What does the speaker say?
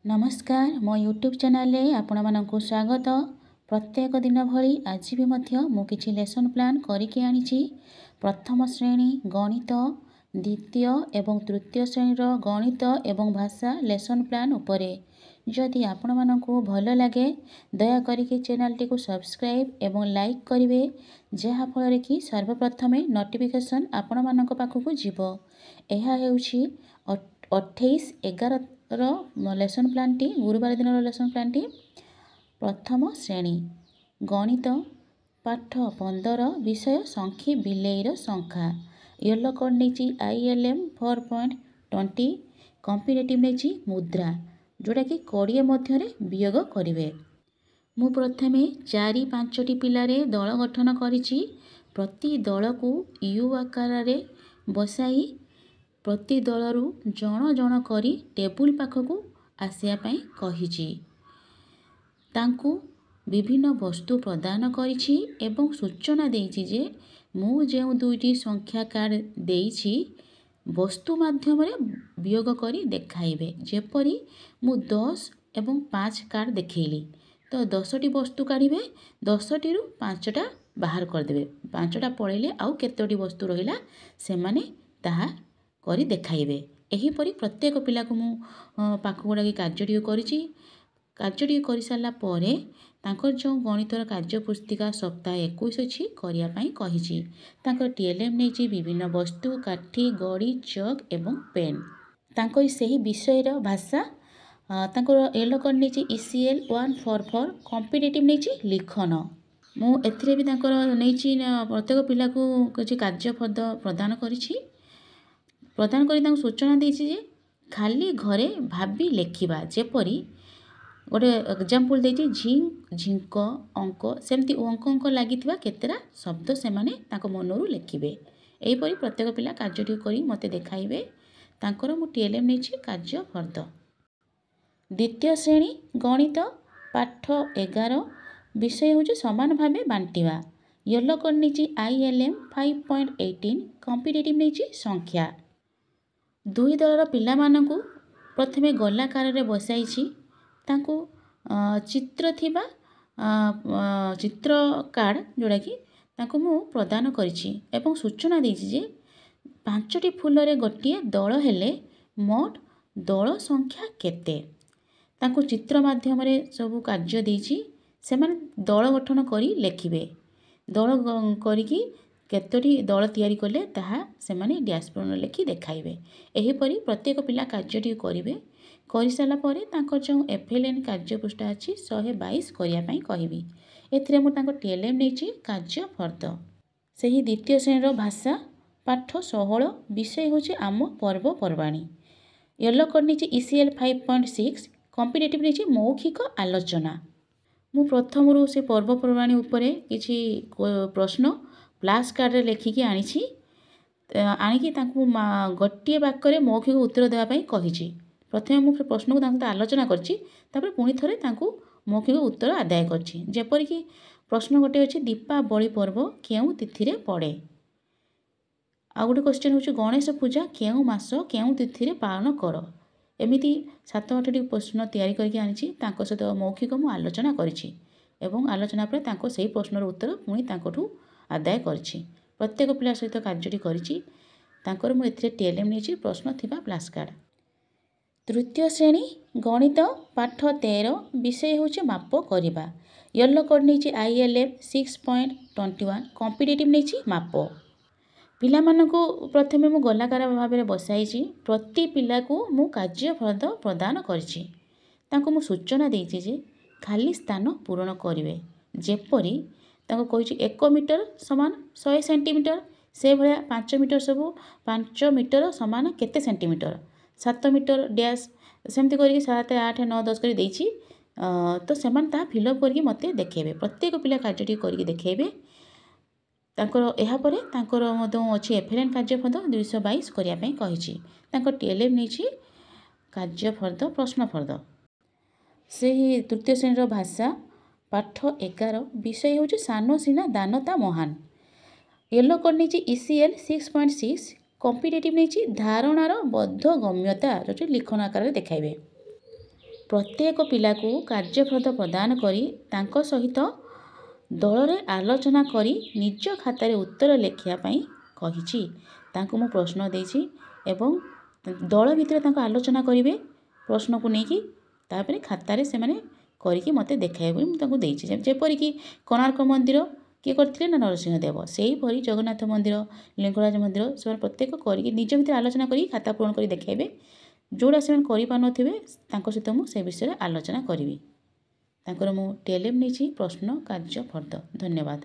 नमस्कार मो YouTube channel रे आपण मानकु स्वागत। प्रत्येक दिन भली आज भी मध्य मु किछि लेसन प्लान करिके आनिछि। प्रथम श्रेणी गणित, द्वितीय एवं तृतीय श्रेणीर गणित एवं भाषा लेसन प्लान उपरे। जदि आपण मानकु भल लागे दया करिके चैनल टी को सब्सक्राइब एवं लाइक करिवे, जहा फल कि सर्वप्रथमे नोटिफिकेशन आपण मानक पाखकु जिवो। एहा हेउछि 28/11 लेसन प्लान टी, गुरुवार दिन लेसन प्लान टी। प्रथम श्रेणी गणित पाठ 15 विषय संख्या बिलेईर संख्या। येलो कोड नहीं ILM 4.20 कॉम्पिटिटिव नहीं मुद्रा, जोटा कि 20 मध्य वियोग करेंगे। मु प्रथमे 4-5टी पिलारे दल गठन करिछि। प्रति दल को यू आकार रे बसाई प्रति दलरू जण जण करी टेबुल पाखकू आसिया पई कहिछि। तांकू विभिन्न वस्तु प्रदान करिछि एवं सूचना देइछि जे मु जेउ दुईटी संख्या कार्ड देइछि वस्तु माध्यम रे वियोग करी देखाइबे। जेपरि मु 10 एवं 5 कार्ड देखैली तो 10टी वस्तु काढिबे, 10टी रु 5टा बाहर कर देबे। 5टा पळेले आउ केतोटी वस्तु रहिला से माने ताहा करी देखाइबे। एही परी प्रत्येक पिला को मु पाखु गुडा कार्यटी करिछि। कार्यटी करि सारला परे तांकर जो गणितर कार्य पुस्तिका सप्ताह 21 अछि करिया पई कहिछि। तांकर TLM नेछि विभिन्न वस्तु काठी गड़ी चक एवं पेन। तांकर सही विषयर भाषा तांकर येलो कोड नेछि ECL 144 कॉम्पिटिटिव नेछि लिखन। मु एथिरे भी तांकर नेछि प्रत्येक पिला को किछि कार्य पद प्रदान करिछि। प्रदान करी तांको सूचना देछि जे खाली घरे भाबी लेखिबा। जेपरि गोटे एग्जांपल देछि झिंक झिंक अंक, सेमती अंक लागिथिबा केतेरा शब्द से माने तांको मनरू लेखिबे। एही परी प्रत्येक पिला कार्यटी करी मते देखाइबे। तांकर मु TLM नेछि कार्य फर्द। द्वितीय श्रेणी गणित पाठ 11 विषय होछि समान भाबे बांटिबा। येलो कोड नेछि ILM 5.18 कॉम्पिटिटिव नेछि संख्या। दुई दलर पिला मानकु प्रथमे गोलाकार रे बसाइछि। तांको चित्र थिबा चित्र कार्ड जोड़ा कि तांको मु प्रदान करिछि एवं सूचना देछि जे 5टी फूल रे गोटिए दल हेले मोट दल संख्या केते। तांको चित्र माध्यम रे सब कार्य देछि। से माने दल गठन करी लेखिबे। दल करिकी केतोटी दल तैयारी कले ताहा से माने डैशबोर्ड लेखि देखाइबे। एही परी प्रत्येक पिला कार्यटी करिवे। करि साला परे तांकर जो FLN कार्य पृष्ठा अछि 122 करिया पई कहिबी। एथिरे मु तांको TLM नेछि कार्य फर्द। सेही द्वितीय श्रेणीर भाषा पाठ 16 विषय होछि आम पर्व पर्वाणी। येलो कोड नेछि ECL 5.6 कॉम्पिटिटिव नेछि मौखिक आलोचना। मु प्रथम रु से पर्व पर्वाणी उपरे किछि प्रश्न फ्लैश कार्ड रे लेखिकी आनिछि। आनिकी तांको गोटिए वाक्य मौखिक उत्तर देवा पई कहिछि। प्रथमे मु प्रश्न को तांको आलोचना करछि, तापर पुनी थरे तांको मौखिक उत्तर आदाय करछि। जेपरि कि प्रश्न गोटे अछि दीपावली पर्व केउ तिथि रे पड़े। आ गोटे क्वेश्चन होछि गणेश पूजा केउ मास केउ तिथि रे पालन कर। एमिति 7-8टी प्रश्न तैयारी करके आनिछि। तांको सहित मौखिक मु आलोचना करिछि एवं आलोचना पर तांको सही प्रश्नर उत्तर पुनी तांकोठु आदाय करछि। प्रत्येक पिला सहित कार्यटी करिछि। तांकर मु एथिरे TLM नेछि प्रश्न थिबा फ्लैश कार्ड। तृतीय श्रेणी गणित पाठ 13 विषय होछि माप करिबा। येलो कोड नेछि ILM 6.21 कॉम्पिटिटिव नेछि माप। पिला मानको प्रथमे मु गोलाकार भाबे रे बसाइछि। प्रति पिला को मु कार्य फर्द प्रदान करिछि। तांको मु सूचना देइछि जे खाली स्थान पूरण करिवे। जेपरि तांको कहिछि 1 मीटर समान 100 सेंटीमीटर, से भलिया 5 मीटर सब 5 मीटर समान केते सेंटीमीटर, 7 मीटर डैश सेमती करिके 7 8 9 10 करी देइछि। तो सेमान ता फिलअप करिके मते देखेबे। प्रत्येक पिला कार्यटी करिके देखेबे। तांकर एहा परे तांकर मदो अछि FLN कार्य फर्द 222 करिया पई कहिछि। तांकर TLM नेछि कार्य फर्द प्रश्न फर्द। सेही तृतीय श्रेणीर भाषा पाठ 11 विषय होछि सानो सिना दानता महान। येलो कोड नेछि ECL 6.6 कॉम्पिटिटिव नेछि धारणार बद्धगम्यता, जो लिखन आकार देखाइबे। ପ୍ରତ୍ୟେକ ପିଲାକୁ କାର୍ଯ୍ୟଫଳ ପ୍ରଦାନ କରି ତାଙ୍କ ସହିତ ଦଳରେ ଆଲୋଚନା କରି ନିଜ ଖାତାରେ ଉତ୍ତର ଲେଖିବା ପାଇଁ କହିଛି। ତାଙ୍କୁ ମୁଁ ପ୍ରଶ୍ନ ଦେଇଛି ଏବଂ ଦଳ ଭିତରେ ତାଙ୍କୁ ଆଲୋଚନା କରିବେ ପ୍ରଶ୍ନକୁ ନେଇକି, ତାପରେ ଖାତାରେ ସେମାନେ କରିକି ମୋତେ ଦେଖାଇବେ ବୋଲି ମୁଁ ତାଙ୍କୁ ଦେଇଛି। ଯେପରିକି କୋଣାର୍କ ମନ୍ଦିର କିଏ କରିଥିଲେ ନା ନରସିଂହ ଦେବ। ସେହିପରି ଜଗନ୍ନାଥ ମନ୍ଦିର, ଲିଙ୍ଗରାଜ ମନ୍ଦିର ସେମାନେ ପ୍ରତ୍ୟେକ କରିକି ନିଜ ଭିତରେ ଆଲୋଚନା କରି ଖାତା ପୂରଣ କରି ଦେଖାଇବେ। ଯେଉଁଟା ସେମାନେ କରିପାରୁନଥିବେ ତାଙ୍କ ସହିତ ମୁଁ ସେ ବିଷୟରେ ଆଲୋଚନା କରିବି। ତାଙ୍କର ମୁଁ TLM ନେଇଛି ପ୍ରଶ୍ନ କାର୍ଯ୍ୟ ଫର୍ଦ୍ଦ। ଧନ୍ୟବାଦ।